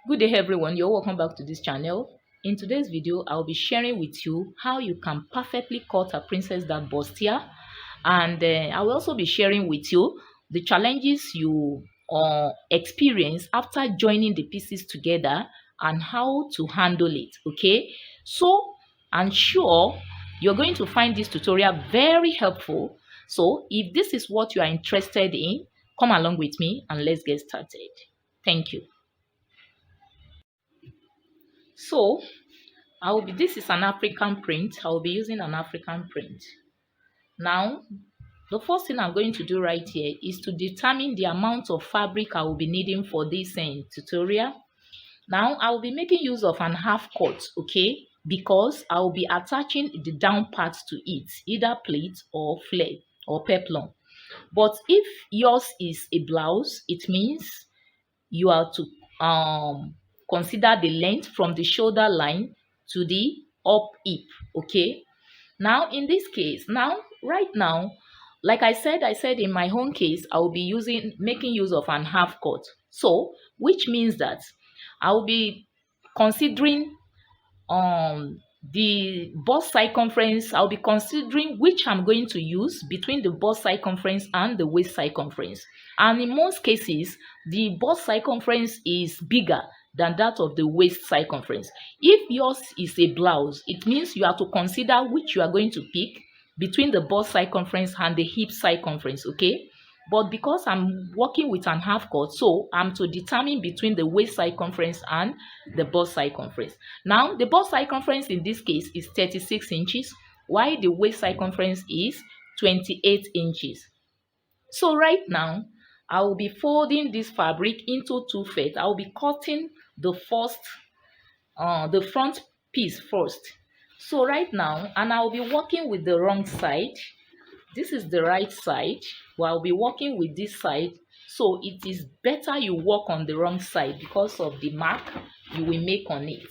Good day everyone, you're welcome back to this channel. In today's video, I'll be sharing with you how you can perfectly cut a princess dart bustier, and I will also be sharing with you the challenges you experience after joining the pieces together and how to handle it. Okay, so I'm sure you're going to find this tutorial very helpful. So if this is what you are interested in, come along with me and let's get started. Thank you. So this is an African print. I'll be using an African print. Now, the first thing I'm going to do right here is to determine the amount of fabric I will be needing for this tutorial. Now, I will be making use of an half cut, okay? Because I will be attaching the down part to it, either pleat or flare or peplum. But if yours is a blouse, it means you are to consider the length from the shoulder line to the up hip. Okay, now in this case, right now, like I said in my own case, I will be making use of an half cut, so which means that I will be considering the bust circumference. I'll be considering which I'm going to use between the bust circumference and the waist circumference, and in most cases the bust circumference is bigger than that of the waist circumference. If yours is a blouse, it means you have to consider which you are going to pick between the bust circumference and the hip circumference. Okay, but because I'm working with an half cut, so I'm to determine between the waist circumference and the bust circumference. Now, the bust circumference in this case is 36 inches, while the waist circumference is 28 inches. So right now, I will be folding this fabric into two thirds. I will be cutting the front piece first. So right now, and I will be working with the wrong side. This is the right side, while I'll be working with this side. So it is better you work on the wrong side because of the mark you will make on it.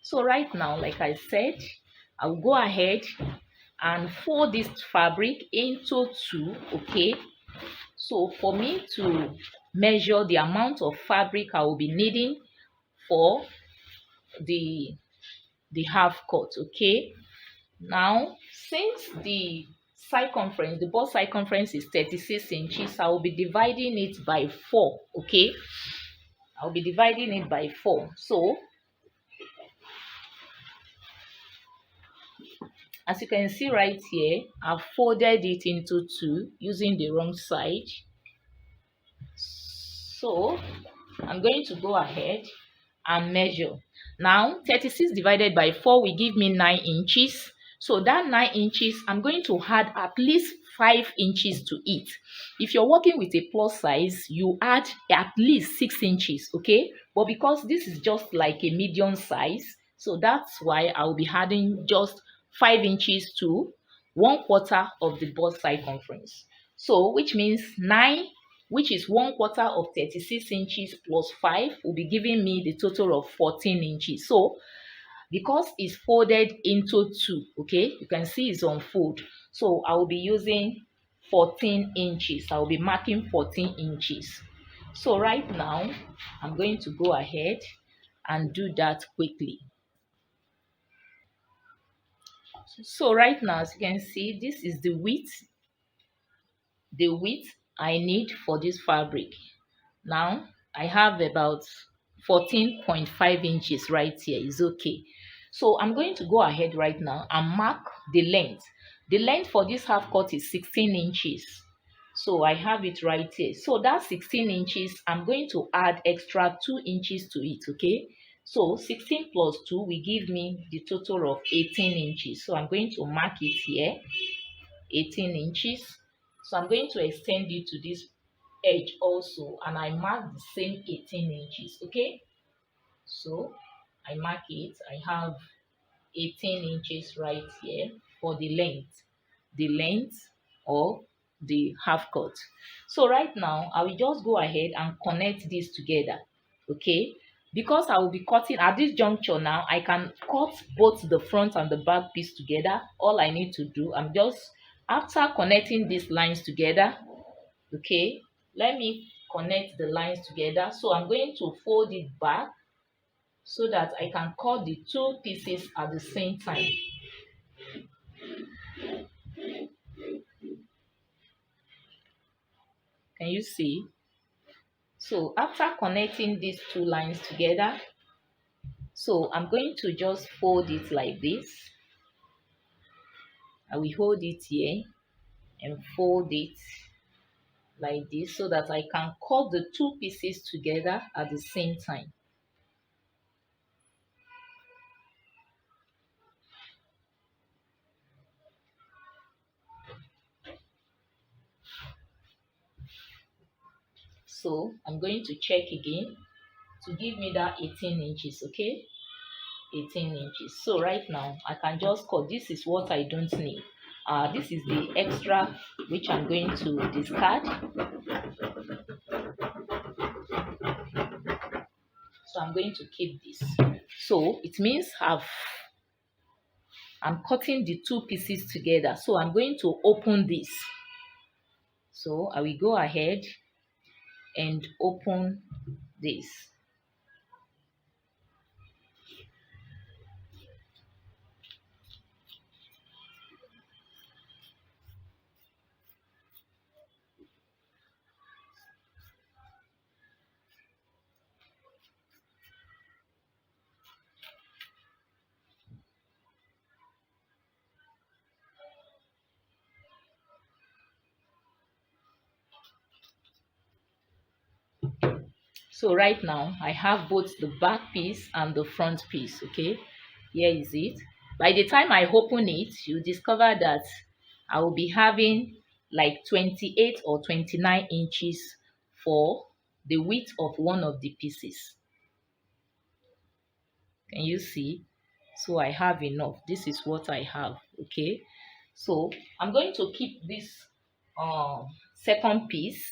So right now, like I said, I'll go ahead and fold this fabric into two. Okay, so for me to measure the amount of fabric I will be needing for the half cut. Okay, now since the bust circumference is 36 inches, I will be dividing it by 4. Okay, I'll be dividing it by 4. So as you can see right here, I've folded it into two using the wrong side. So I'm going to go ahead and measure. Now 36 divided by 4 will give me 9 inches. So that 9 inches, I'm going to add at least 5 inches to it. If you're working with a plus size, you add at least 6 inches, okay? But because this is just like a medium size, so that's why I'll be adding just 5 inches to 1/4 of the bust circumference. So which means 9, which is 1/4 of 36 inches plus 5, will be giving me the total of 14 inches. So because it's folded into two, okay, you can see it's on fold, so I will be using 14 inches. I will be marking 14 inches. So right now I'm going to go ahead and do that quickly. So right now, as you can see, this is the width I need for this fabric. Now I have about 14.5 inches right here. Is okay. So I'm going to go ahead right now and mark the length. The length for this half cut is 16 inches. So I have it right here. So that 16 inches, I'm going to add extra 2 inches to it, okay? So 16 plus 2 will give me the total of 18 inches. So I'm going to mark it here, 18 inches. So I'm going to extend it to this edge also, and I mark the same 18 inches, okay? So I mark it. I have 18 inches right here for the length of the half cut. So right now I will just go ahead and connect this together, okay? Because I will be cutting at this juncture now, I can cut both the front and the back piece together. All I need to do, after connecting these lines together, okay, let me connect the lines together. So I'm going to fold it back so that I can cut the two pieces at the same time. Can you see? So after connecting these two lines together, so I'm going to just fold it like this. I will hold it here and fold it like this so that I can cut the two pieces together at the same time. So I'm going to check again to give me that 18 inches, okay? 18 inches. So right now I can just cut. This is what I don't need. This is the extra which I'm going to discard. So I'm going to keep this. So it means I'm cutting the two pieces together. So I'm going to open this. So I will go ahead and open this. So right now I have both the back piece and the front piece, okay? Here is it. By the time I open it, you discover that I will be having like 28 or 29 inches for the width of one of the pieces. Can you see? So I have enough. This is what I have, okay? So I'm going to keep this second piece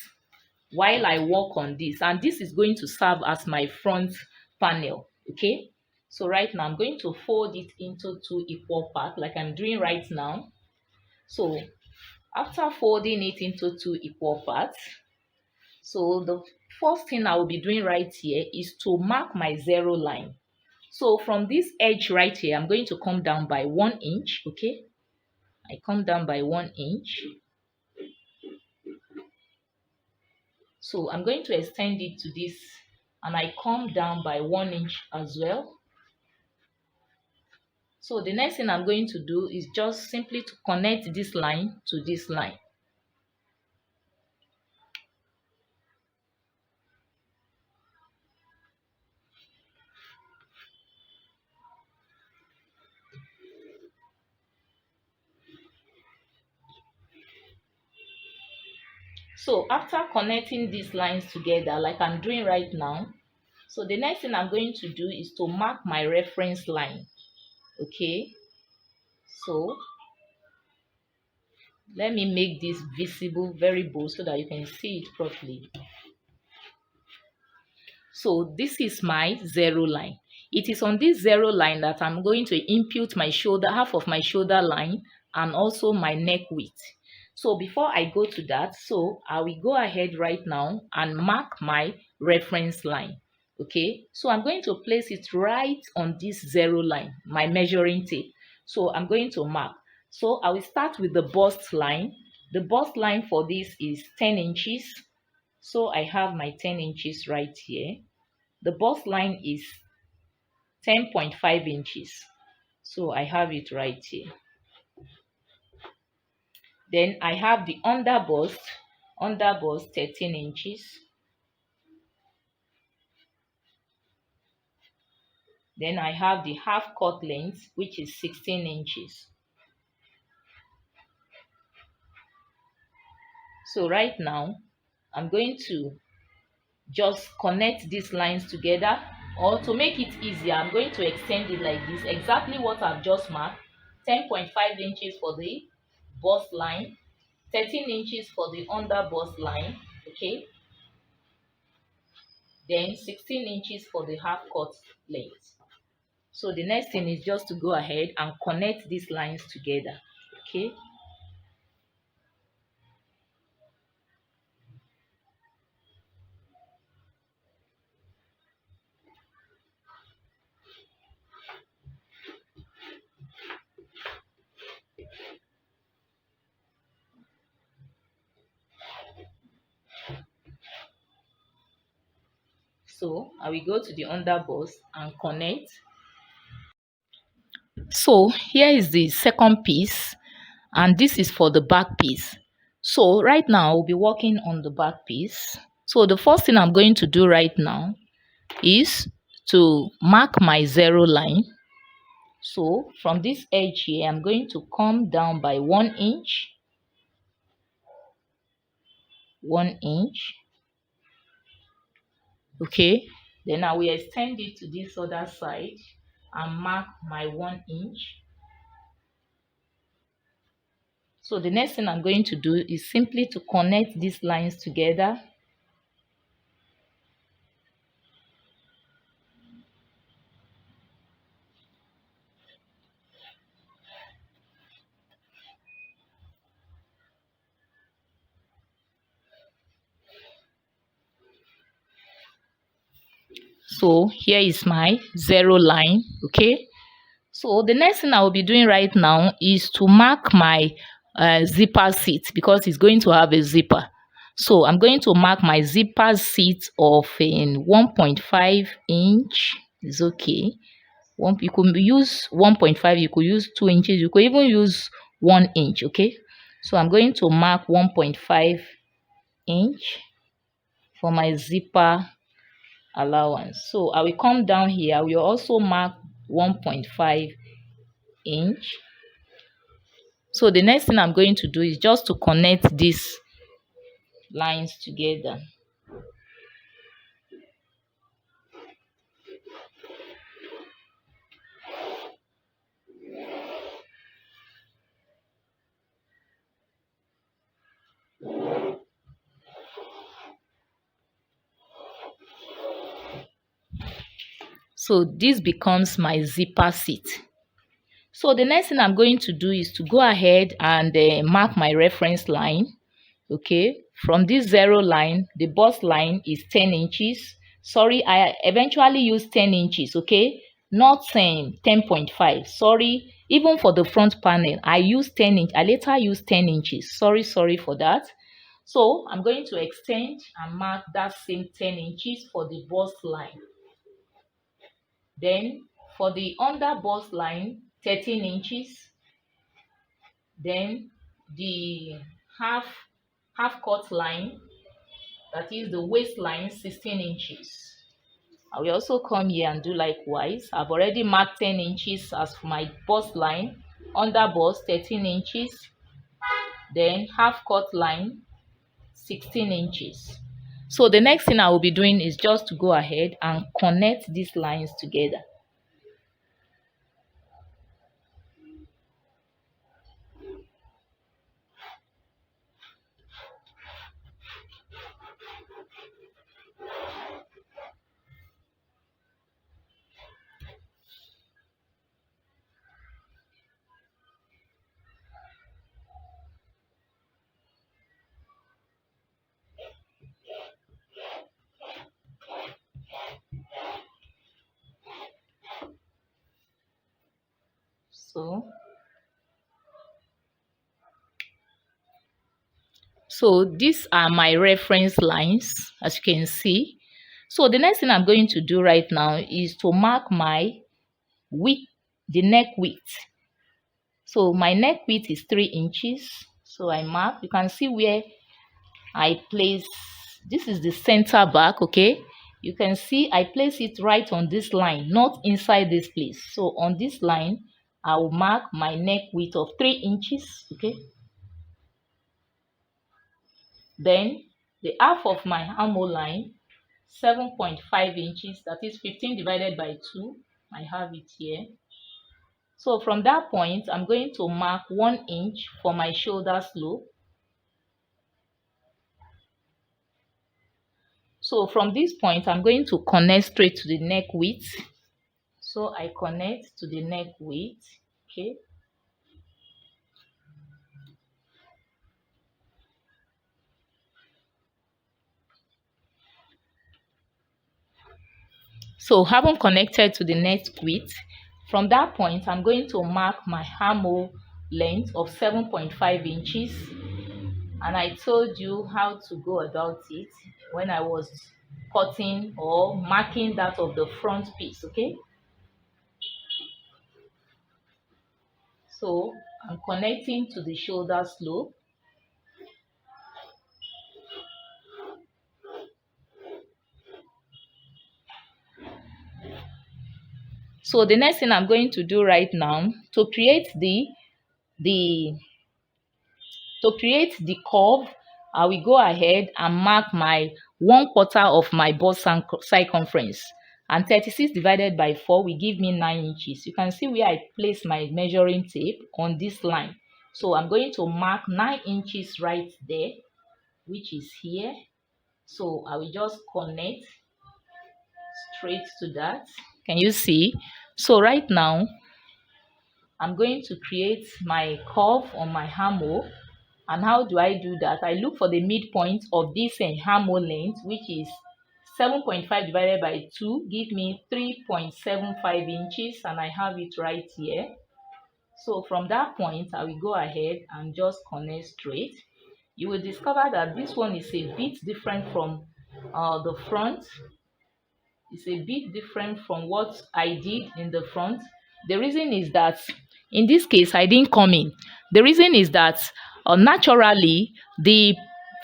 while I work on this, and this is going to serve as my front panel, okay? So right now I'm going to fold it into two equal parts like I'm doing right now. So after folding it into two equal parts, so the first thing I will be doing right here is to mark my zero line. So from this edge right here, I'm going to come down by 1 inch, okay? I come down by 1 inch. So I'm going to extend it to this, and I come down by 1 inch as well. So the next thing I'm going to do is just simply to connect this line to this line. So after connecting these lines together like I'm doing right now, so the next thing I'm going to do is to mark my reference line, okay? So let me make this visible, very bold, so that you can see it properly. So this is my zero line. It is on this zero line that I'm going to impute my shoulder, half of my shoulder line, and also my neck width. So before I go to that, so I will go ahead right now and mark my reference line. Okay, so I'm going to place it right on this zero line, my measuring tape. So I'm going to mark. So I will start with the bust line. The bust line for this is 10 inches. So I have my 10 inches right here. The bust line is 10.5 inches. So I have it right here. Then I have the under bust 13 inches. Then I have the half cut length, which is 16 inches. So right now, I'm going to just connect these lines together, or to make it easier, I'm going to extend it like this, exactly what I've just marked. 10.5 inches for the bust line, 13 inches for the under bust line, okay? Then 16 inches for the half cut length. So the next thing is just to go ahead and connect these lines together, okay? So I will go to the under bust and connect. So here is the second piece, and this is for the back piece. So right now I'll be working on the back piece. So the first thing I'm going to do right now is to mark my zero line. So from this edge here, I'm going to come down by 1 inch, 1 inch. Okay, then I will extend it to this other side and mark my 1 inch. So the next thing I'm going to do is simply to connect these lines together. So here is my zero line. Okay, so the next thing I will be doing right now is to mark my zipper seat, because it's going to have a zipper. So I'm going to mark my zipper seat of in 1.5 inch. Is okay. You could use 1.5, you could use 2 inches, you could even use 1 inch. Okay, so I'm going to mark 1.5 inch for my zipper allowance. So I will come down here, I will also mark 1.5 inch. So the next thing I'm going to do is just to connect these lines together. So this becomes my zipper seat. So the next thing I'm going to do is to go ahead and mark my reference line. Okay, from this zero line, the bust line is 10 inches. Sorry, I eventually use 10 inches. Okay, not 10.5. Sorry, even for the front panel I use 10 inch. I later use 10 inches. Sorry for that. So I'm going to extend and mark that same 10 inches for the bust line. Then for the under bust line, 13 inches. Then the half cut line, that is the waistline, 16 inches. I will also come here and do likewise. I've already marked 10 inches as for my bust line, under bust 13 inches, then half cut line 16 inches. So the next thing I will be doing is just to go ahead and connect these lines together. So these are my reference lines, as you can see. So the next thing I'm going to do right now is to mark my width, the neck width. So my neck width is 3 inches. So I mark, you can see where I place, this is the center back. Okay, you can see I place it right on this line, not inside this place. So on this line I will mark my neck width of 3 inches. Okay, then the half of my armhole line, 7.5 inches, that is 15 divided by 2. I have it here. So from that point I'm going to mark 1 inch for my shoulder slope. So from this point I'm going to connect straight to the neck width. So I connect to the neck width. Okay, so having connected to the neck width, from that point I'm going to mark my armhole length of 7.5 inches, and I told you how to go about it when I was cutting or marking that of the front piece. Okay, so I'm connecting to the shoulder slope. So the next thing I'm going to do right now to create the the curve, I will go ahead and mark my 1/4 of my bust circumference, and 36 divided by 4 will give me 9 inches. You can see where I place my measuring tape on this line. So I'm going to mark 9 inches right there, which is here. So I will just connect straight to that. Can you see? So right now I'm going to create my curve on my hammer. And how do I do that? I look for the midpoint of this hammer length, which is 7.5 divided by 2, give me 3.75 inches, and I have it right here. So from that point, I will go ahead and just connect straight. You will discover that this one is a bit different from the front. It's a bit different from what I did in the front. The reason is that in this case I didn't come in. The reason is that naturally the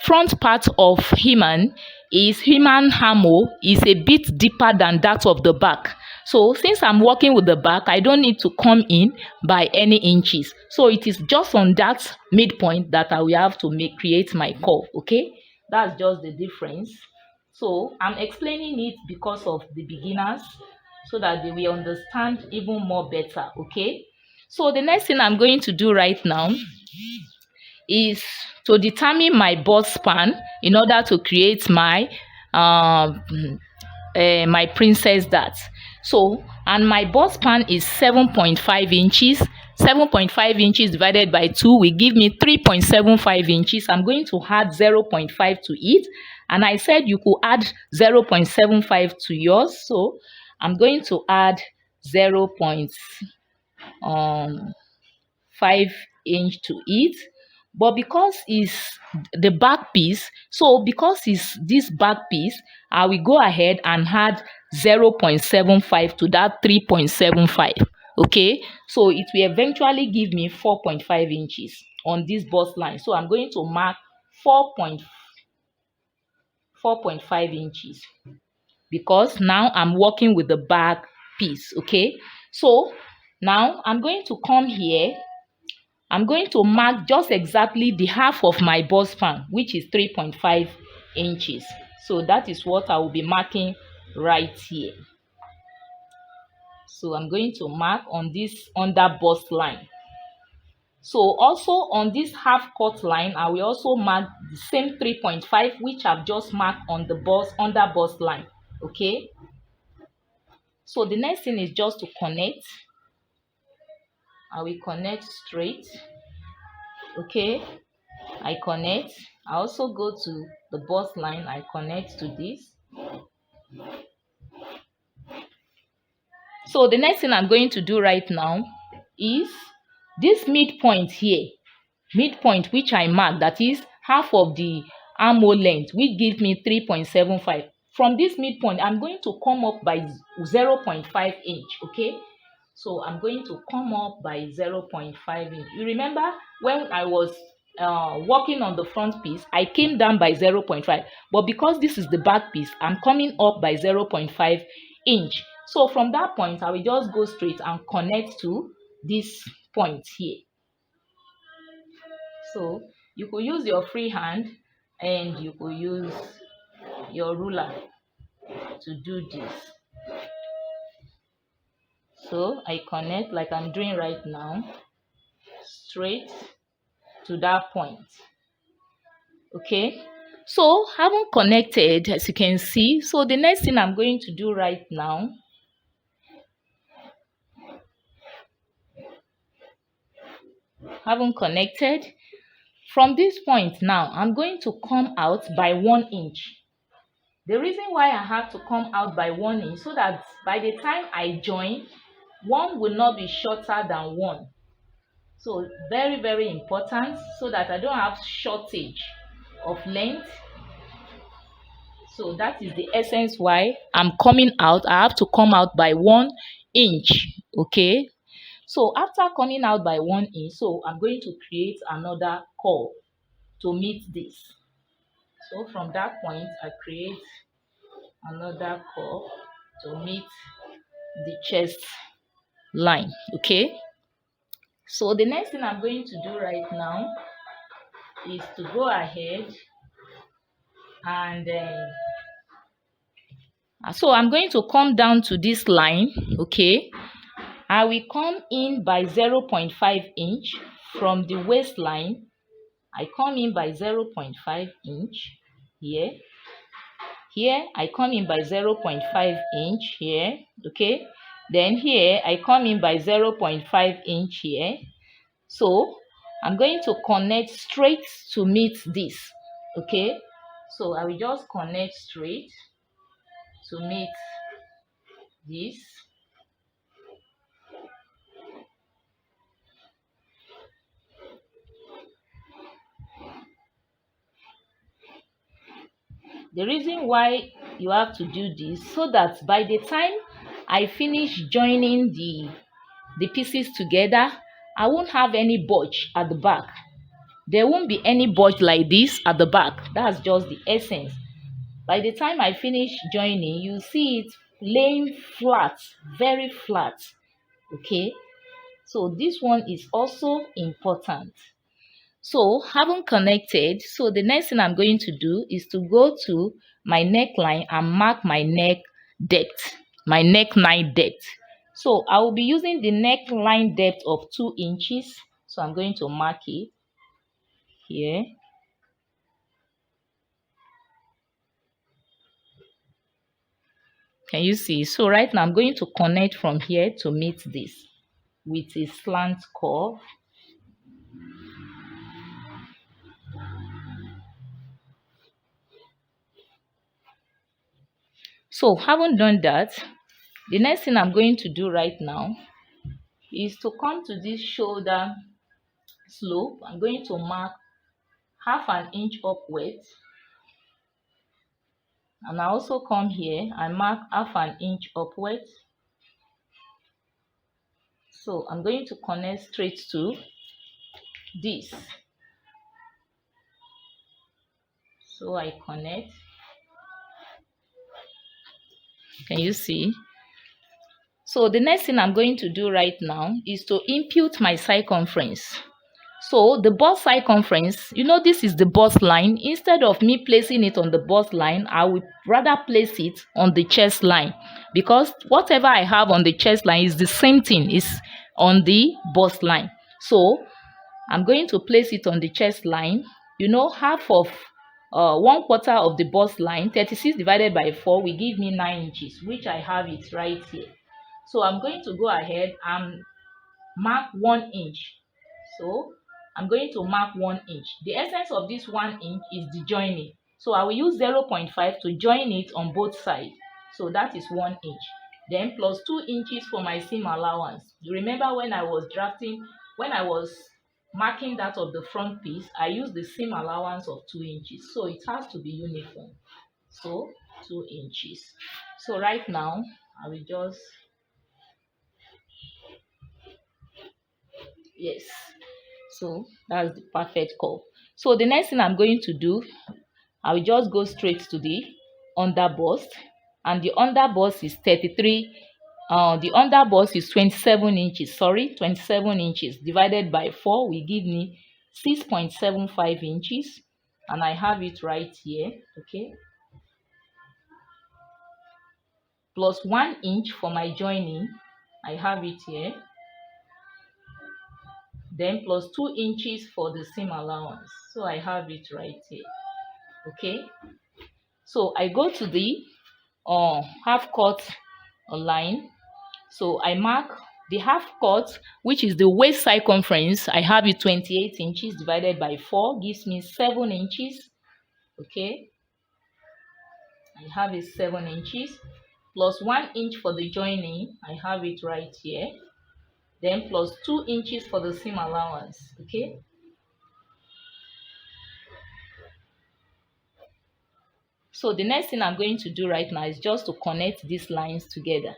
front part of human hammer is a bit deeper than that of the back. So since I'm working with the back, I don't need to come in by any inches. So it is just on that midpoint that I will have to create my curve. Okay, that's just the difference. So I'm explaining it because of the beginners, so that they will understand even more better. Okay, so the next thing I'm going to do right now is to determine my bust span in order to create my my princess dart. So, and my bust span is 7.5 inches. 7.5 inches divided by 2 will give me 3.75 inches. I'm going to add 0.5 to it, and I said you could add 0.75 to yours, so I'm going to add 0.5 inch to it. But because it's the back piece, so because it's this back piece, I will go ahead and add 0.75 to that 3.75. Okay, so it will eventually give me 4.5 inches on this bust line. So I'm going to mark 4.5 inches, because now I'm working with the back piece. Okay, so now I'm going to come here. I'm going to mark just exactly the half of my bust span, which is 3.5 inches. So that is what I will be marking right here. So I'm going to mark on this under bust line. So also on this half cut line, I will also mark the same 3.5, which I've just marked on the under bust line. Okay. So the next thing is just to connect. I will connect straight. Okay, I connect. I also go to the bust line. I connect to this. So the next thing I'm going to do right now is this midpoint here, midpoint which I mark, that is half of the armhole length, which gives me 3.75. From this midpoint, I'm going to come up by 0.5 inch. Okay, so I'm going to come up by 0.5 inch. You remember when I was working on the front piece, I came down by 0.5, but because this is the back piece, I'm coming up by 0.5 inch. So from that point, I will just go straight and connect to this point here. So you could use your free hand, and you could use your ruler to do this. So I connect like I'm doing right now, straight to that point. Okay, so having connected, as you can see, so the next thing I'm going to do right now, having connected, from this point now, I'm going to come out by 1 inch. The reason why I have to come out by 1 inch, so that by the time I join, one will not be shorter than one. So very, very important, so that I don't have shortage of length. So that is the essence why I'm coming out. I have to come out by 1 inch. Okay. So after coming out by 1 inch, so I'm going to create another curve to meet this. So from that point, I create another curve to meet the chest line. Okay. So the next thing I'm going to do right now is to go ahead and so I'm going to come down to this line. Okay. I will come in by 0.5 inch from the waistline. I come in by 0.5 inch here. Here I come in by 0.5 inch here. Okay. Then here I come in by 0.5 inch here. So I'm going to connect straight to meet this. Okay. So I will just connect straight to meet this. The reason why you have to do this, so that by the time I finish joining the pieces together, I won't have any bulge at the back. There won't be any bulge like this at the back. That's just the essence. By the time I finish joining, you see it laying flat, very flat. Okay. So this one is also important. So having connected, so the next thing I'm going to do is to go to my neckline and mark my neck depth, my neckline depth. So I will be using the neckline depth of 2 inches. So I'm going to mark it here. Can you see? So right now I'm going to connect from here to meet this with a slant curve. So having done that, the next thing I'm going to do right now is to come to this shoulder slope. I'm going to mark half an inch upwards, and I also come here and mark half an inch upwards. So I'm going to connect straight to this. So I connect. Can you see? So the next thing I'm going to do right now is to impute my circumference. So the bust circumference, this is the bust line. Instead of me placing it on the bust line, I would rather place it on the chest line, because whatever I have on the chest line is the same thing, is on the bust line. So I'm going to place it on the chest line. Half of 1/4 of the bust line, 36 divided by 4 will give me 9 inches, which I have it right here. So I'm going to go ahead and mark 1 inch. So I'm going to mark 1 inch. The essence of this 1 inch is the joining. So I will use 0.5 to join it on both sides. So that is 1 inch. Then plus 2 inches for my seam allowance. You remember when I was marking that of the front piece, I used the seam allowance of 2 inches. So it has to be uniform. So 2 inches. So right now, I will just, yes. So that's the perfect curve. So the next thing I'm going to do, I will just go straight to the under bust, and the under bust is 33. The under bust is 27 inches. 27 inches divided by 4 will give me 6.75 inches, and I have it right here. Okay. Plus 1 inch for my joining. I have it here. Then plus 2 inches for the seam allowance. So I have it right here. Okay. So I go to the half cut line. So I mark the half cut, which is the waist circumference. I have it 28 inches divided by 4 gives me 7 inches. Okay. I have it 7 inches. Plus 1 inch for the joining. I have it right here. Then plus 2 inches for the seam allowance. Okay. So the next thing I'm going to do right now is just to connect these lines together.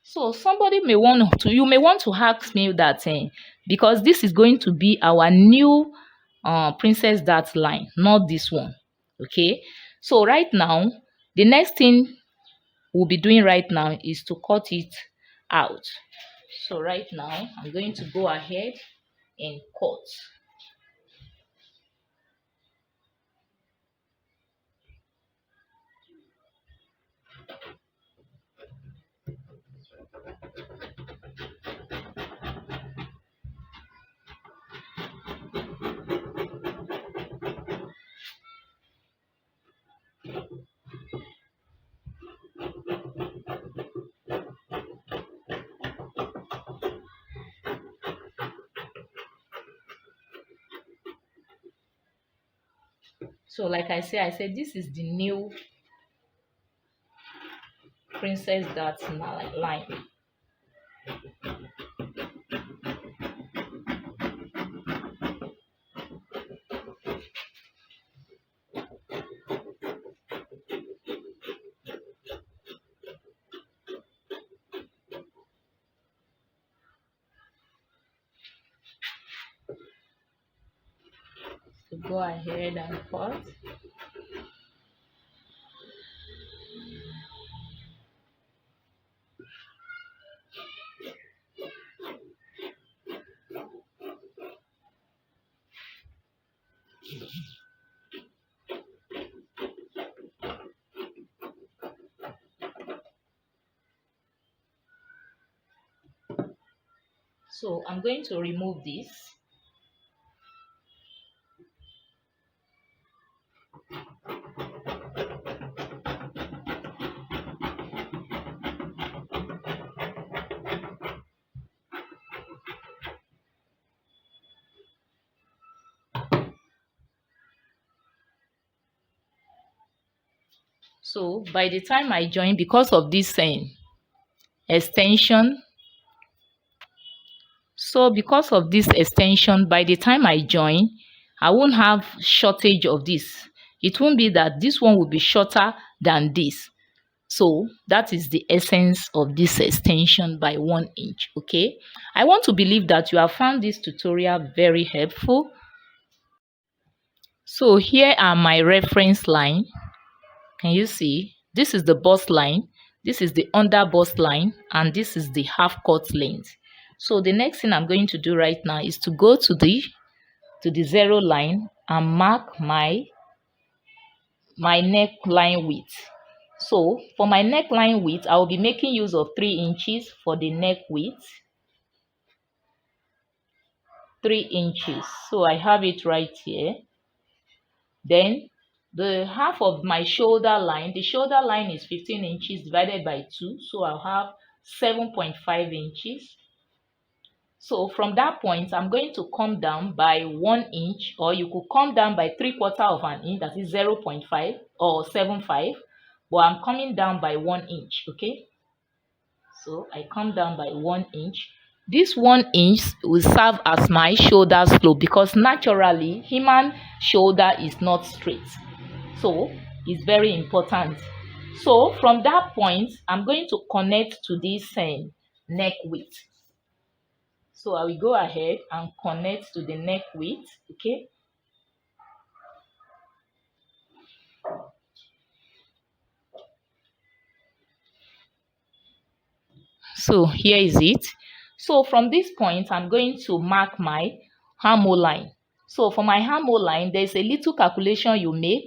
So somebody may want to, you may want to ask me that because this is going to be our new princess dart line, not this one. Okay. So right now, the next thing we'll be doing right now is to cut it out. So right now, I'm going to go ahead and cut. So like I said this is the new princess dart line. So go ahead and cut. So I'm going to remove this. So by the time I join, because of this extension, so because of this extension, by the time I join, I won't have shortage of this. It won't be that this one will be shorter than this. So that is the essence of this extension by 1 inch. Okay, I want to believe that you have found this tutorial very helpful. So here are my reference line. Can you see? This is the bust line, this is the under bust line, and this is the half cut length. So the next thing I'm going to do right now is to go to the zero line and mark my neckline width. So for my neckline width, I will be making use of 3 inches for the neck width. 3 inches. So I have it right here. Then the half of my shoulder line, the shoulder line is 15 inches divided by 2, so I'll have 7.5 inches. So from that point, I'm going to come down by 1 inch, or you could come down by 3/4 of an inch, that is 0.5 or 7.5, but I'm coming down by 1 inch. Okay, so I come down by 1 inch. This 1 inch will serve as my shoulder slope, because naturally human shoulder is not straight, so it's very important. So from that point, I'm going to connect to this neck width. So I will go ahead and connect to the neck width. Okay, so here is it. So from this point, I'm going to mark my armhole line. So for my armhole line, there's a little calculation you make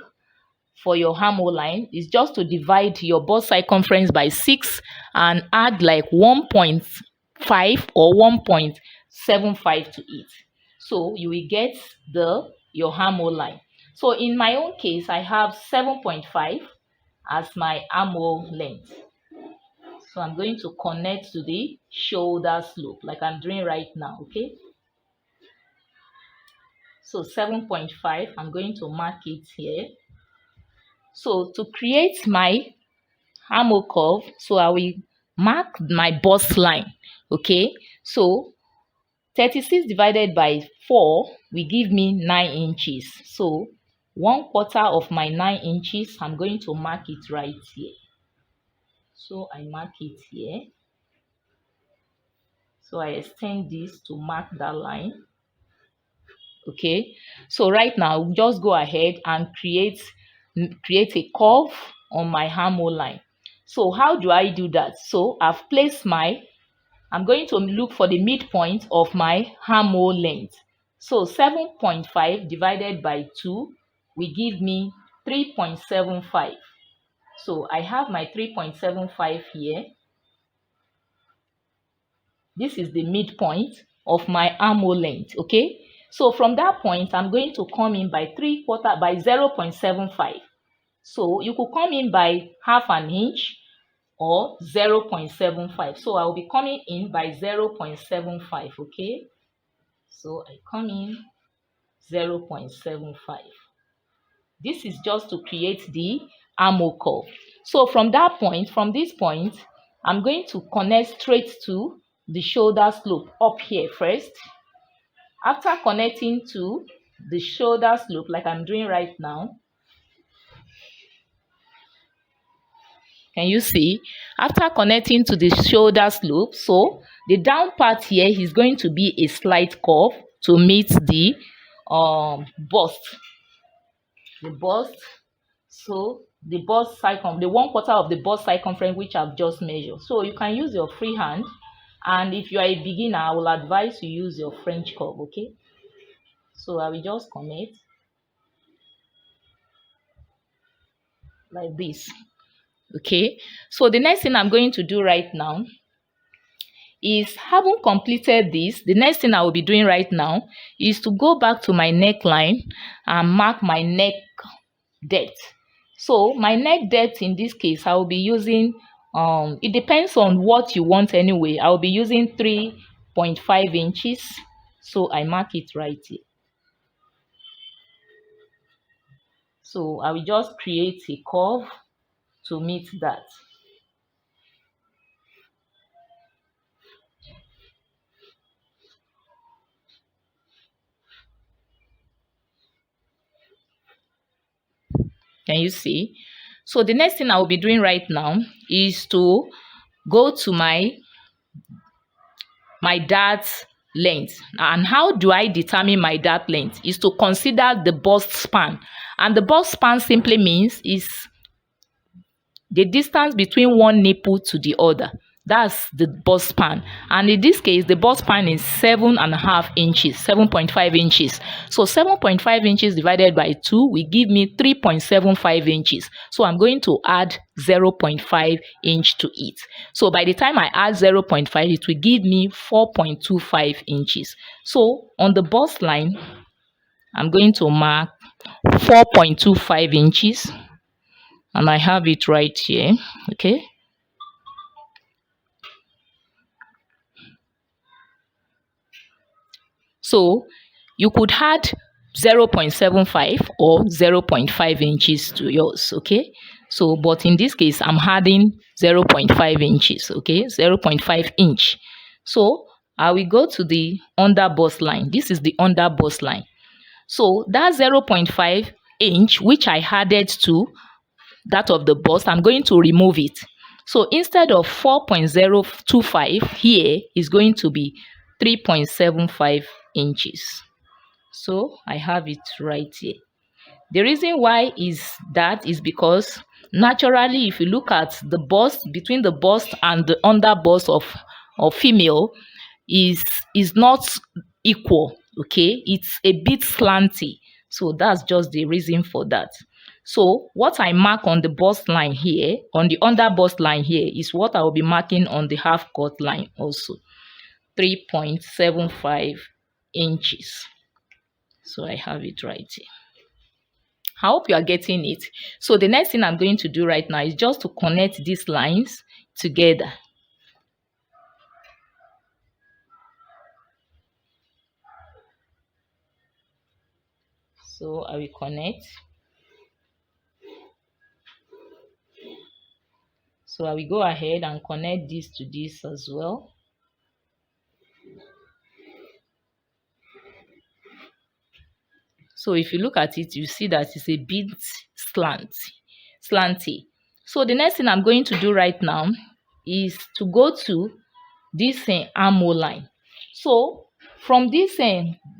for your armhole line. Is just to divide your bust circumference by 6 and add like 1.5 or 1.75 to it. So you will get your armhole line. So in my own case, I have 7.5 as my armhole length. So I'm going to connect to the shoulder slope like I'm doing right now. Okay, So 7.5, I'm going to mark it here. So to create my armhole curve, so I will mark my bust line. Okay, so 36 divided by 4 will give me 9 inches. So 1/4 of my 9 inches, I'm going to mark it right here. So I mark it here. So I extend this to mark that line. Okay, so right now just go ahead and create a curve on my armhole line. So how do I do that? So I've placed I'm going to look for the midpoint of my armhole length. So 7.5 divided by 2 will give me 3.75. So I have my 3.75 here. This is the midpoint of my armhole length. Okay, so from that point I'm going to come in by 3/4 by 0.75. So you could come in by half an inch or 0.75. So I'll be coming in by 0.75. Okay, so I come in 0.75. This is just to create the armhole curve. So from this point, I'm going to connect straight to the shoulder slope up here first. After connecting to the shoulder slope like I'm doing right now, can you see? After connecting to the shoulder slope, so the down part here is going to be a slight curve to meet the bust. The bust, so the bust circumference, the 1/4 of the bust circumference which I've just measured. So you can use your free hand, and if you are a beginner, I will advise you use your French curve. Okay, so I will just connect like this. Okay, so the next thing I'm going to do right now is, having completed this, the next thing I will be doing right now is to go back to my neckline and mark my neck depth. So my neck depth in this case, I will be using it depends on what you want anyway. I will be using 3.5 inches. So I mark it right here. So I will just create a curve to meet that. Can you see? So the next thing I will be doing right now is to go to my dart length. And how do I determine my dart length? Is to consider the bust span. And the bust span simply means is the distance between one nipple to the other. That's the bust span. And in this case, the bust span is 7.5 inches, 7.5 inches. So 7.5 inches divided by 2 will give me 3.75 inches. So I'm going to add 0.5 inch to it. So by the time I add 0.5, it will give me 4.25 inches. So on the bust line, I'm going to mark 4.25 inches. And I have it right here. Okay, so you could add 0.75 or 0.5 inches to yours. Okay, so but in this case I'm adding 0.5 inches. Okay, 0.5 inch. So I will go to the under bust line. This is the under bust line. So that 0.5 inch which I added to that of the bust, I'm going to remove it. So instead of 4.025 here is going to be 3.75 inches. So I have it right here. The reason why is because naturally, if you look at the bust, between the bust and the under bust of female is not equal. Okay, it's a bit slanty. So that's just the reason for that. So what I mark on the bust line here, on the under bust line here, is what I will be marking on the half cut line also. 3.75 inches. So I have it right here. I hope you are getting it. So the next thing I'm going to do right now is just to connect these lines together. So I will connect. So I will go ahead and connect this to this as well. So if you look at it, you see that it's a bit slanty. So the next thing I'm going to do right now is to go to this armhole line. So from this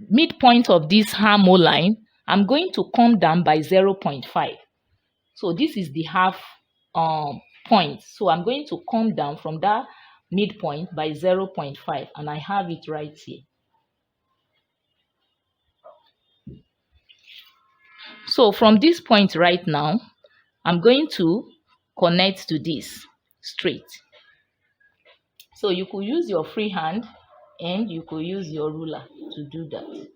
midpoint of this armhole line, I'm going to come down by 0.5. So this is the half point. So I'm going to come down from that midpoint by 0.5, and I have it right here. So from this point right now, I'm going to connect to this straight. So you could use your free hand and you could use your ruler to do that.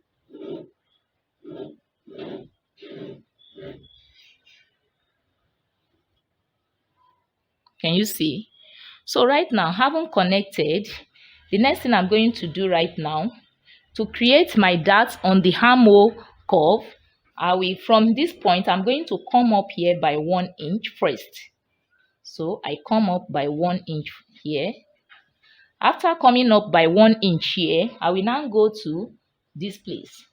Can you see? So right now, having connected, the next thing I'm going to do right now, to create my dart on the armhole curve, from this point, I'm going to come up here by 1 inch first. So I come up by 1 inch here. After coming up by 1 inch here, I will now go to this place.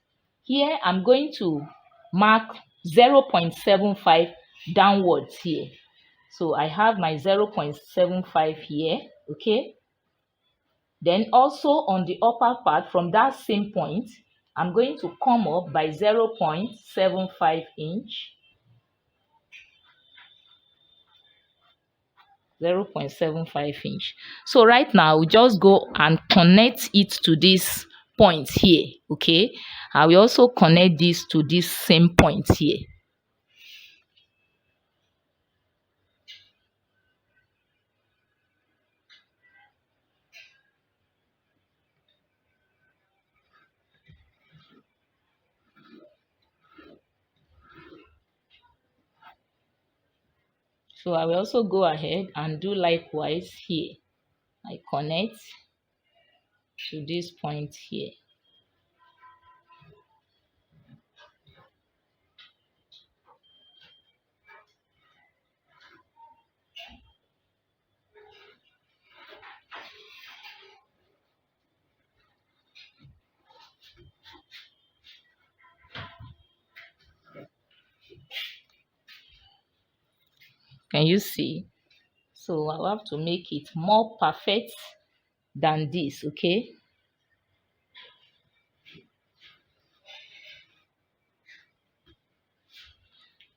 Here, I'm going to mark 0.75 downwards here. So I have my 0.75 here, okay? Then also on the upper part, from that same point, I'm going to come up by 0.75 inch. 0.75 inch. So right now, we just go and connect it to this point here, okay? I will also connect this to this same point here. So I will also go ahead and do likewise here. I connect to this point here. Can you see? So I'll have to make it more perfect than this, okay?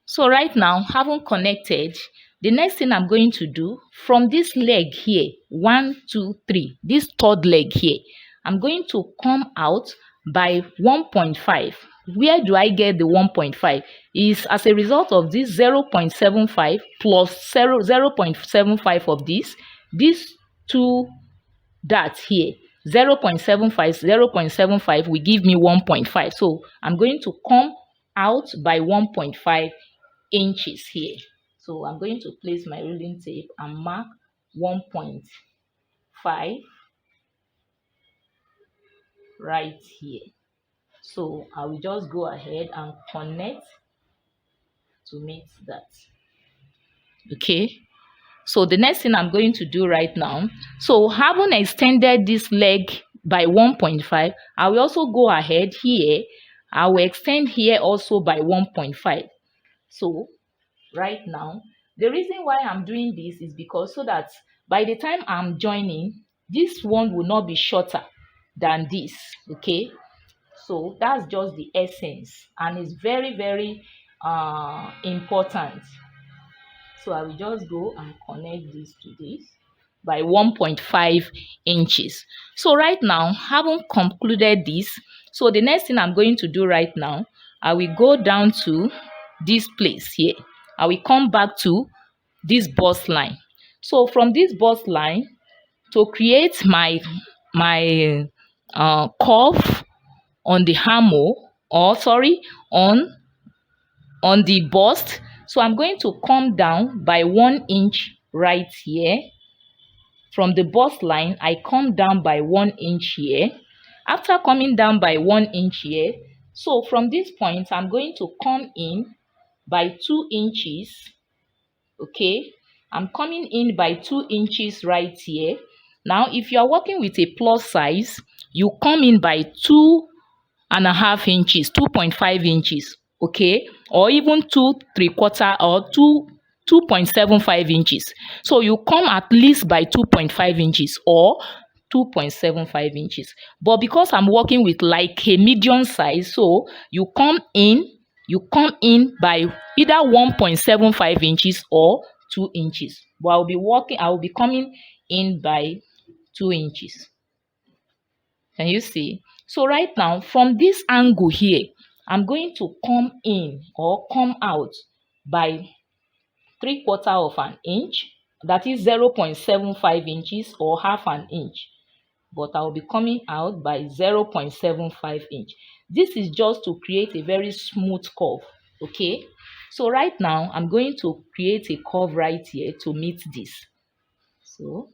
So right now, having connected, the next thing I'm going to do from this leg here, 1, 2, 3, this third leg here, I'm going to come out by 1.5. Where do I get the 1.5? Is as a result of this 0.75 plus 0.75 of this, these two dots here, 0.75, 0.75 will give me 1.5. So I'm going to come out by 1.5 inches here. So I'm going to place my ruling tape and mark 1.5 right here. So I will just go ahead and connect to meet that. Okay. So the next thing I'm going to do right now, so having extended this leg by 1.5, I will also go ahead here. I will extend here also by 1.5. So right now, the reason why I'm doing this is because so that by the time I'm joining, this one will not be shorter than this, okay? So that's just the essence, and it's very, very important. So I will just go and connect this to this by 1.5 inches. So right now, having concluded this, so the next thing I'm going to do right now, I will go down to this place here. I will come back to this bust line. So from this bust line, to create my curve on the armhole, or sorry, on the bust, so I'm going to come down by 1 inch right here. From the bust line, I come down by 1 inch here. After coming down by 1 inch here, So from this point, I'm going to come in by 2 inches. Okay, I'm coming in by 2 inches right here. Now if you are working with a plus size, you come in by 2.5 inches, 2.5 inches, okay, or even 2.75 or 2.75 inches. So you come at least by 2.5 inches or 2.75 inches. But because I'm working with like a medium size, so you come in by either 1.75 inches or 2 inches. But I will be coming in by 2 inches. Can you see? So right now, from this angle here, I'm going to come in or come out by 3/4 of an inch. That is 0.75 inches or half an inch. But I will be coming out by 0.75 inch. This is just to create a very smooth curve. Okay. So right now, I'm going to create a curve right here to meet this. So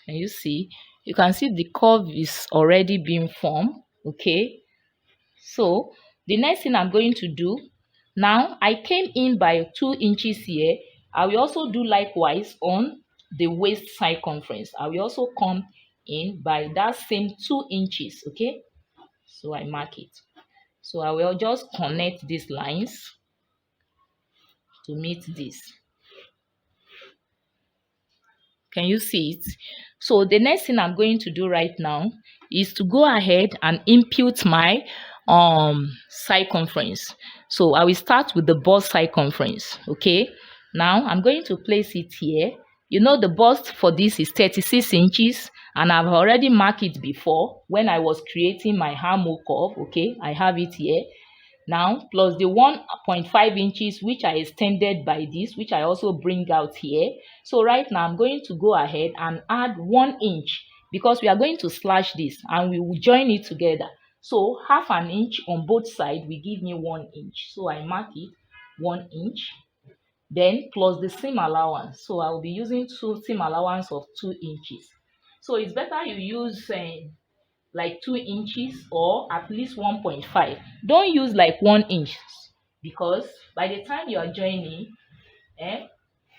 can you see? You can see the curve is already being formed. Okay. So the next thing I'm going to do, now I came in by 2 inches here. I will also do likewise on the waist circumference. I will also come in by that same 2 inches. Okay. So I mark it. So I will just connect these lines to meet this. Can you see it? So the next thing I'm going to do right now is to go ahead and impute my circumference. So I will start with the bust circumference. Okay. Now I'm going to place it here. You know the bust for this is 36 inches and I've already marked it before when I was creating my armhole curve. Okay, I have it here. Now plus the 1.5 inches which I extended by this, which I also bring out here. So right now I'm going to go ahead and add 1 inch because we are going to slash this and we will join it together. So half an inch on both sides will give me 1 inch. So I mark it 1 inch. Then plus the seam allowance. So I will be using two seam allowance of 2 inches. So it's better you use like 2 inches or at least 1.5. Don't use like 1 inch because by the time you are joining,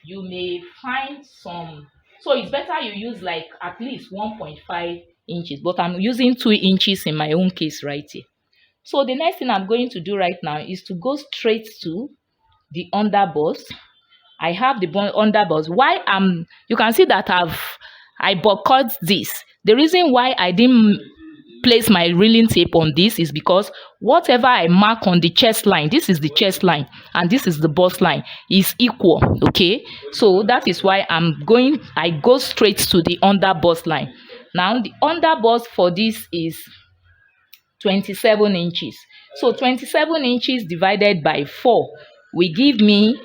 you may find some. So it's better you use like at least 1.5 inches. But I'm using 2 inches in my own case right here. So the next thing I'm going to do right now is to go straight to the underbust. I have the underbust. Why you can see that I boycott this. The reason why I didn't place my reeling tape on this is because whatever I mark on the chest line, this is the chest line and this is the bust line, is equal. Okay, so that is why I go straight to the under bust line. Now the under bust for this is 27 inches. So 27 inches divided by 4 will give me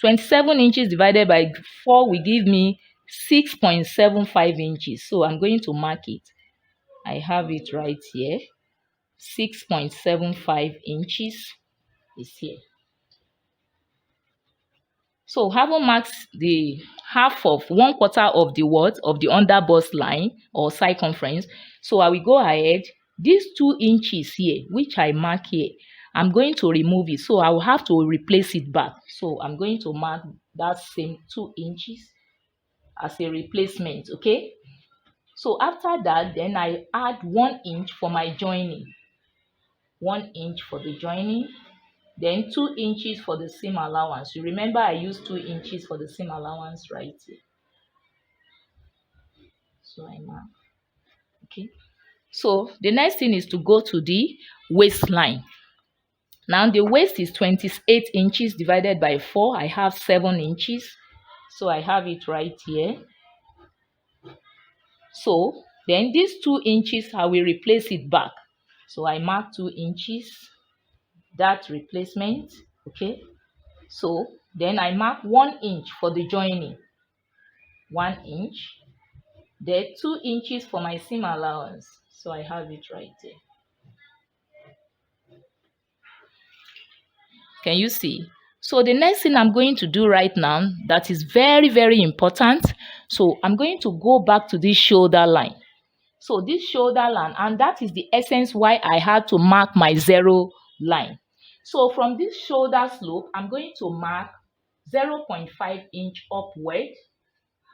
27 inches divided by 4 will give me 6.75 inches. So I'm going to mark it. I have it right here. 6.75 inches is here. So having marked the half of 1/4 of the what of the under bust line or circumference, so I will go ahead. These 2 inches here, which I mark here, I'm going to remove it. So I will have to replace it back. So I'm going to mark that same 2 inches as a replacement. Okay. So after that, then I add 1 inch for my joining. 1 inch for the joining, then 2 inches for the seam allowance. You remember I used 2 inches for the seam allowance right here. So I mark. Okay. So the next thing is to go to the waistline. Now the waist is 28 inches divided by 4. I have 7 inches. So I have it right here. So then these 2 inches, I will replace it back. So I mark 2 inches, that replacement. Okay. So then I mark 1 inch for the joining. 1 inch. Then 2 inches for my seam allowance. So I have it right there. Can you see? So the next thing I'm going to do right now, that is very, very important. So I'm going to go back to this shoulder line. So this shoulder line, and that is the essence why I had to mark my zero line. So from this shoulder slope, I'm going to mark 0.5 inch upward.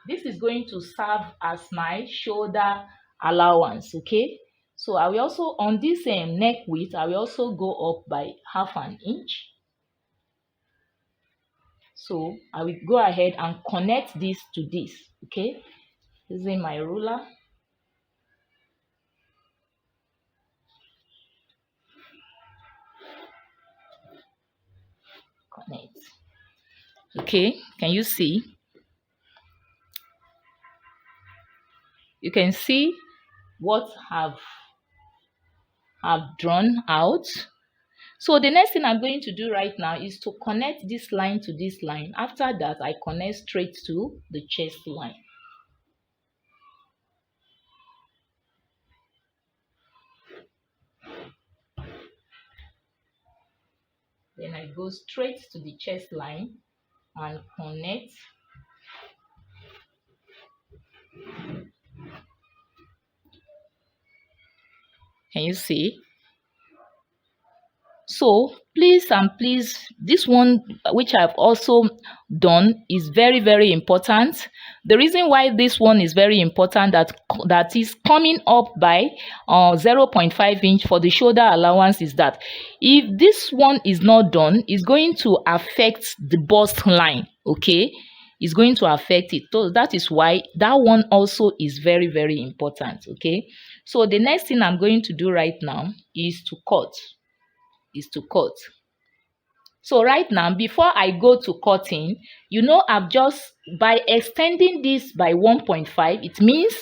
This is going to serve as my shoulder allowance, okay? So I will also, on this neck width, I will also go up by half an inch. So I will go ahead and connect this to this, okay? Using my ruler. Connect. Okay, can you see? You can see what have drawn out. So the next thing I'm going to do right now is to connect this line to this line. After that, I connect straight to the chest line. Then I go straight to the chest line and connect. Can you see? So please and please, this one which I've also done is very, very important. The reason why this one is very important, that is coming up by 0.5 inch for the shoulder allowance, is that if this one is not done, it's going to affect the bust line, okay? It's going to affect it. So that is why that one also is very, very important, okay? So the next thing I'm going to do right now is to cut. So right now, before I go to cutting, I've just, by extending this by 1.5, it means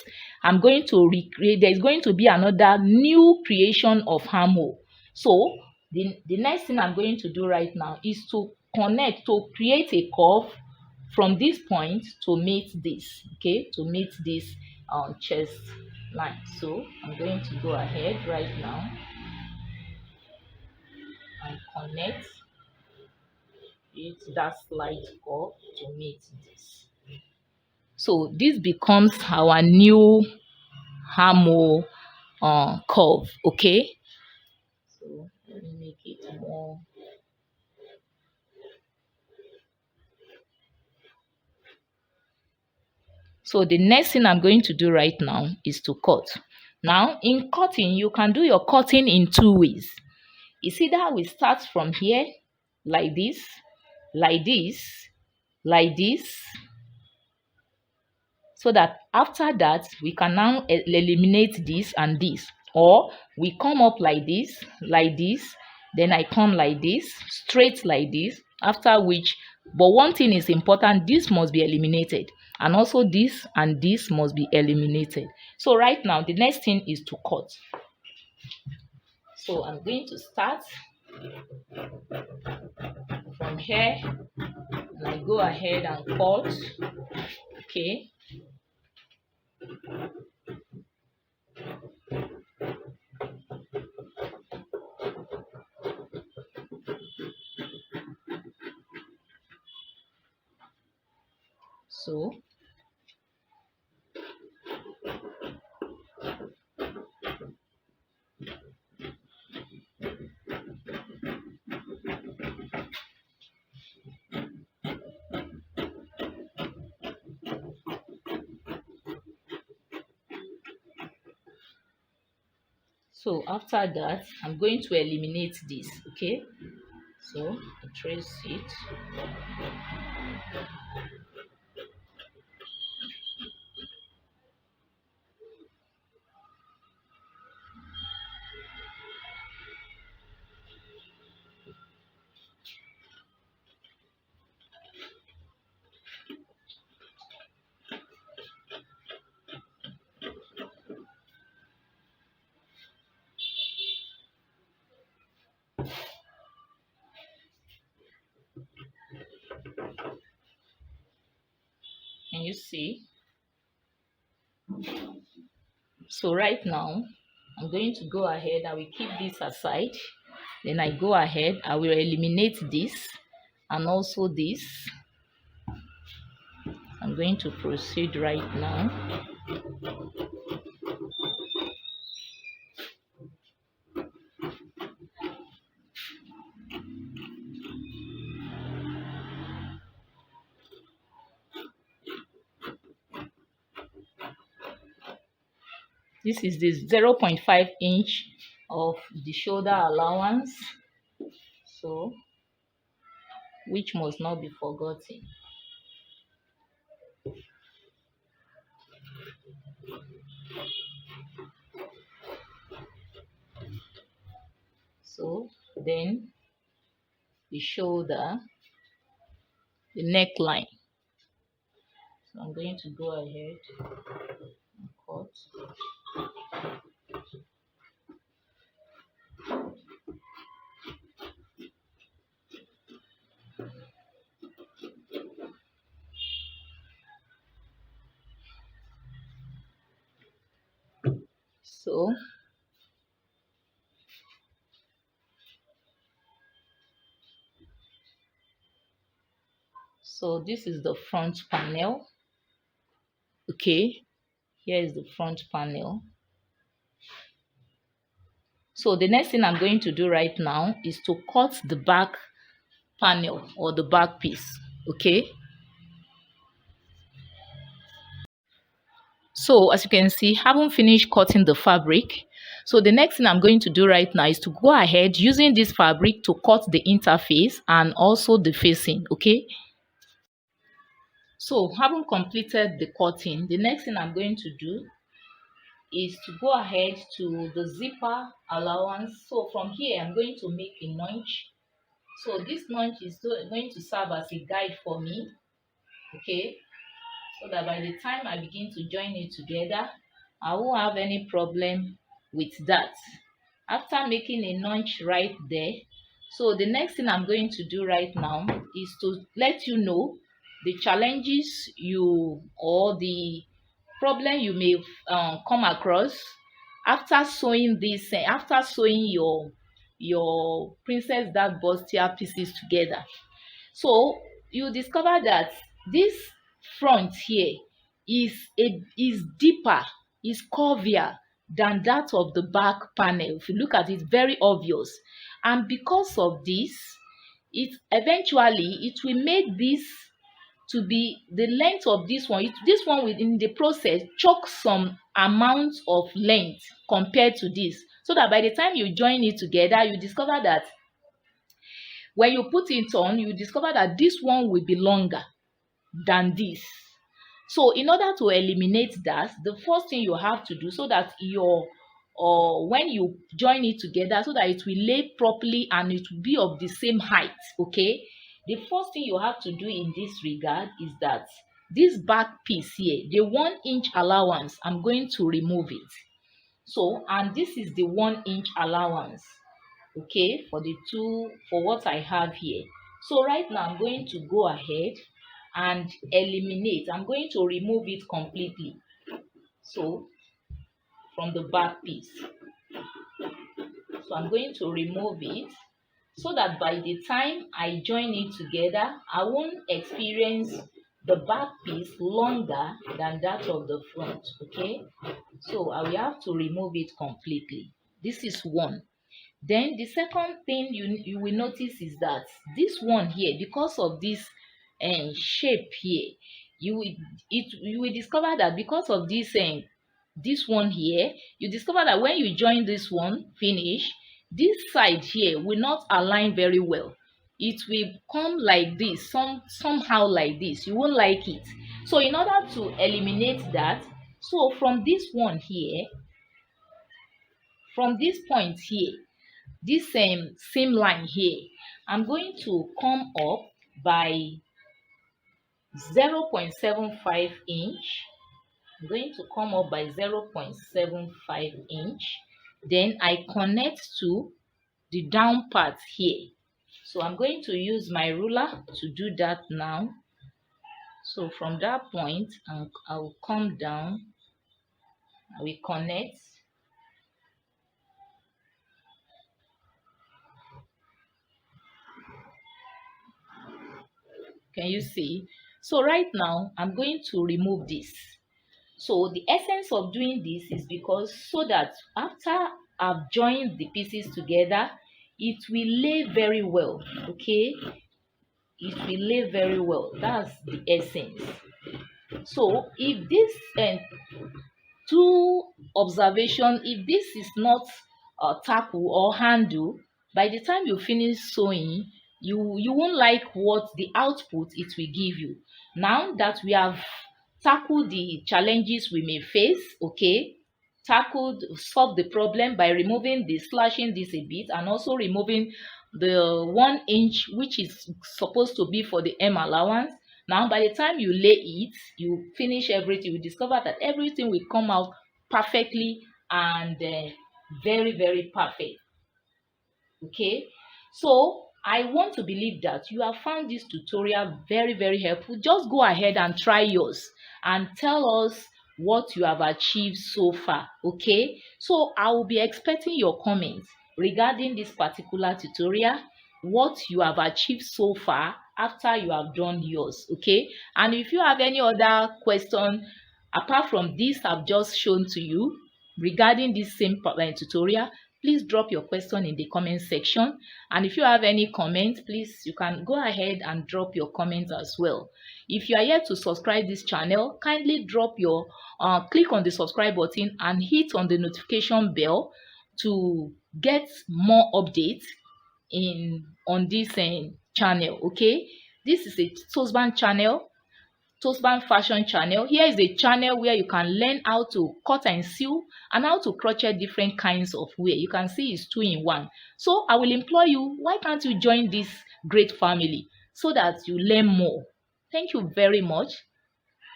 I'm going to recreate, there's going to be another new creation of armhole. So the next thing I'm going to do right now is to connect, to create a curve from this point to meet this, okay, to meet this chest line. So I'm going to go ahead right now and connect that slight curve to meet this. So this becomes our new armhole curve, okay? So let me make it more. So the next thing I'm going to do right now is to cut. Now in cutting, you can do your cutting in two ways. It's either we start from here like this, like this, like this, so that after that we can now eliminate this and this, or we come up like this, then I come like this, straight like this, after which, but one thing is important, this must be eliminated, and also this and this must be eliminated. So right now the next thing is to cut. So I'm going to start from here and I go ahead and cut, okay. So after that, I'm going to eliminate this, okay? So I trace it. Can you see? So right now, I'm going to go ahead. I will keep this aside. Then I go ahead, I will eliminate this and also this. I'm going to proceed right now. This is the 0.5 inch of the shoulder allowance, so which must not be forgotten. So then the shoulder, the neckline. So I'm going to go ahead and cut. So this is the front panel. Okay, here is the front panel. So the next thing I'm going to do right now is to cut the back panel or the back piece. Okay, so as you can see, haven't finished cutting the fabric. So the next thing I'm going to do right now is to go ahead using this fabric to cut the interface and also the facing. Okay, so having completed the cutting, the next thing I'm going to do is to go ahead to the zipper allowance. So from here I'm going to make a notch. So this notch is going to serve as a guide for me, okay, so that by the time I begin to join it together, I won't have any problem with that. After making a notch right there, so the next thing I'm going to do right now is to let you know the challenges you or the problem you may come across after sewing this, after sewing your princess dark bustier pieces together. So you discover that this front here is deeper, is curvier than that of the back panel. If you look at it, very obvious. And because of this, it eventually it will make this to be the length of this one. This one will in the process choke some amount of length compared to this, so that by the time you join it together, you discover that when you put it on, you discover that this one will be longer than this. So in order to eliminate that, the first thing you have to do so that your or when you join it together, so that it will lay properly and it will be of the same height, okay, the first thing you have to do in this regard is that this back piece here, the 1 inch allowance, I'm going to remove it. So, and this is the 1 inch allowance, okay, for the two, for what I have here. So right now I'm going to go ahead and eliminate. I'm going to remove it completely. So from the back piece, so I'm going to remove it so that by the time I join it together, I won't experience the back piece longer than that of the front. Okay, so I will have to remove it completely. This is one. Then the second thing you will notice is that this one here, because of this shape here, you will discover that because of this one here, you discover that when you join this one finish, this side here will not align very well. It will come like this, somehow like this. You won't like it. So in order to eliminate that, so from this one here, from this point here, this seam line here, I'm going to come up by 0.75 inch. I'm going to come up by 0.75 inch. Then I connect to the down part here. So I'm going to use my ruler to do that now. So from that point, I will come down, I will connect. Can you see? So right now I'm going to remove this. So the essence of doing this is because so that after I've joined the pieces together, it will lay very well. Okay, it will lay very well. That's the essence. So if this two observation, if this is not tackle or handle, by the time you finish sewing, you won't like what the output it will give you. Now that we have tackled the challenges we may face, okay, tackled solve the problem by removing the slashing this a bit, and also removing the 1 inch which is supposed to be for the M allowance. Now by the time you lay it, you finish everything, you discover that everything will come out perfectly and very very perfect. Okay, so I want to believe that you have found this tutorial very very helpful. Just go ahead and try yours and tell us what you have achieved so far. Okay, so I will be expecting your comments regarding this particular tutorial, what you have achieved so far after you have done yours. Okay, and if you have any other question apart from this I've just shown to you regarding this same tutorial, please drop your question in the comment section. And if you have any comments, please you can go ahead and drop your comments as well. If you are yet to subscribe this channel, kindly drop your click on the subscribe button and hit on the notification bell to get more updates in on this channel. Okay, this is a Toastband channel, Toastband fashion channel. Here is a channel where you can learn how to cut and sew and how to crochet different kinds of wear. You can see it's 2-in-1. So I will implore you, why can't you join this great family so that you learn more? Thank you very much.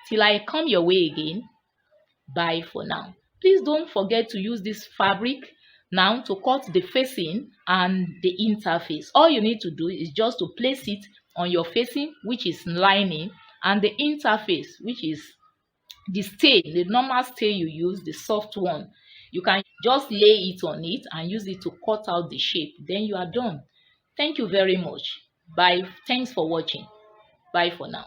Till I come your way again, bye for now. Please don't forget to use this fabric now to cut the facing and the interface. All you need to do is just to place it on your facing, which is lining, and the interface, which is the stay, the normal stay you use, the soft one. You can just lay it on it and use it to cut out the shape. Then you are done. Thank you very much. Bye. Thanks for watching. Bye for now.